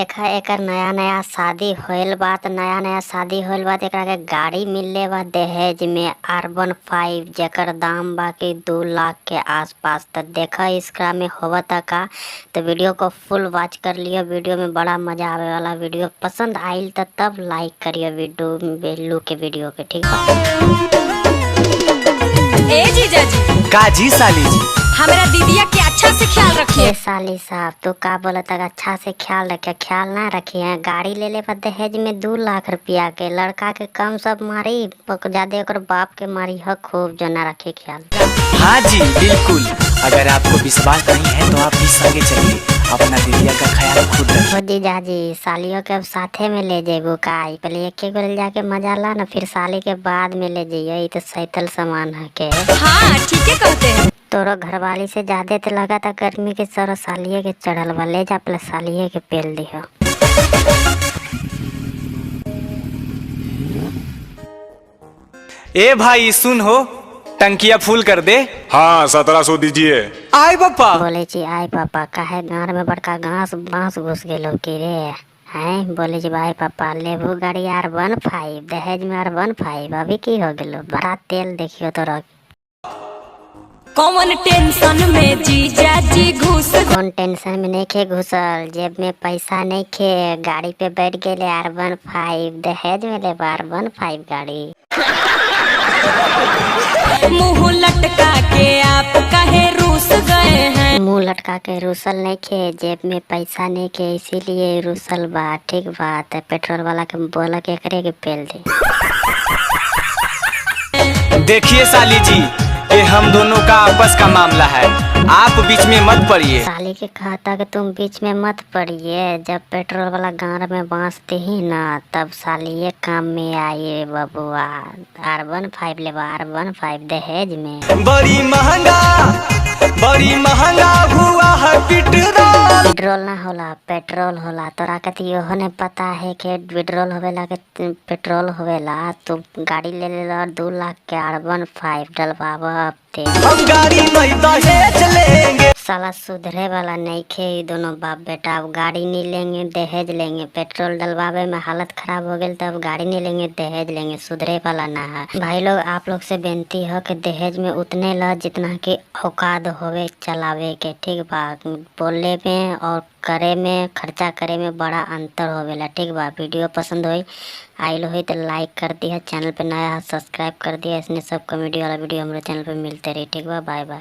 देखा एकर नया नया शादी होइल बा त नया शादी होइल बा त एकरा के गाड़ी मिलले बा दहेज में R15 जेकर दाम बा कि 2 लाख के आसपास। तो देखा इसका में होवता का तो वीडियो को फुल वॉच कर लियो। वीडियो में बड़ा मजा आवे वाला। वीडियो पसंद आइल तो तब लाइक करियो वीडियो बेलू के वीडियो के, ठीक है। ए जीजा जी काजी साली जी हमारा दीदिया के अच्छा से ख्याल रखिए। ये साली साहब तो का बोला था अच्छा से ख्याल रखे, ख्याल ना रखिए। गाड़ी ले ले पर दहेज में 2 लाख रुपया के लड़का के कम सब मारी ज्यादा ओकर बाप के मारी ह खूब जो ना रखे ख्याल। हाँ जी बिल्कुल। अगर आपको विश्वास नहीं है तो आप भी संगे चलिए, अपना दीदिया का ख्याल खुद रखिए। जीजा जी सालियों के अब साथे में ले जेबू का पहले एक एक ले जाके मजा ला ना, फिर साली के बाद में ले जाइए। तो सैतल सामान है के। हाँ ठीक है कहते हैं। तोरो घरवाली से ज्यादा तो लगा था गर्मी के सर सालिये के चढ़ल बा। ले जा पहले सालिये के पेल दियो। ए भाई सुन हो, टंकिया फुल कर दे। हाँ 1700 दीजिए। आय पापा। बोले छी आय पापा काहे गाँव में बड़का घास बांस घुस गेलो की रे हैं। बोले जी भाई पापा लेबू गाड़ी R15 दहेज में R15 अभी की हो गेलो। बड़ा तेल देखियो तो रख। कौन टेंशन में जीजा जी घुस। कौन टेंशन में नहीं खे घुसल, जेब में पैसा नहीं खे, गाड़ी पे बैठ गेले R15 दहेज में ले R15 गाड़ी। मुंह लटका के आप कहे रूस गए हैं। मुंह लटका के रूसल नहीं खे, जेब में पैसा नहीं खे, इसीलिए रूसल बा। ठीक बात है। पेट्रोल वाला के बोला के करे के पेल दे। देखिए साली जी ये हम दोनों का आपस का मामला है, आप बीच में मत पड़िए। साली के कहता कि तुम बीच में मत पड़िए। जब पेट्रोल वाला गांव में बांसते ही ना तब साली ये काम में आइए बबुआ। R15 ले R15 दहेज में। बड़ी महंगा हुआ है पेट्रोल। पेट्रोल ना होला पेट्रोल होला। तोरा कती ओहो ने पता है कि पेट्रोल होवेला के पेट्रोल होवेला। तो गाड़ी ले ले 2 लाख के R15 डलवावा हफ्ते। हम गाड़ी नहीं दहेज लेंगे। साला सुधरे वाला नहीं खे। दोनों बाप बेटा अब गाड़ी नहीं लेंगे दहेज लेंगे। पेट्रोल डलवावे में हालत खराब हो गई तब गाड़ी नहीं लेंगे दहेज लेंगे। सुधरे वाला ना है। भाई लोग आप लोग से बेनती है कि दहेज में उतने ला जितना की औकात होवे चलावे के, ठीक बा। बोलने में और करे में खर्चा करे में बड़ा अंतर होवेला, ठीक बा। वीडियो पसंद होई आइल हो तो लाइक कर दिया। चैनल पे नया सब्सक्राइब कर दिया। इसने सब कॉमेडी वाला वीडियो हमारे चैनल पे मिलते रही, ठीक बा। Bye by.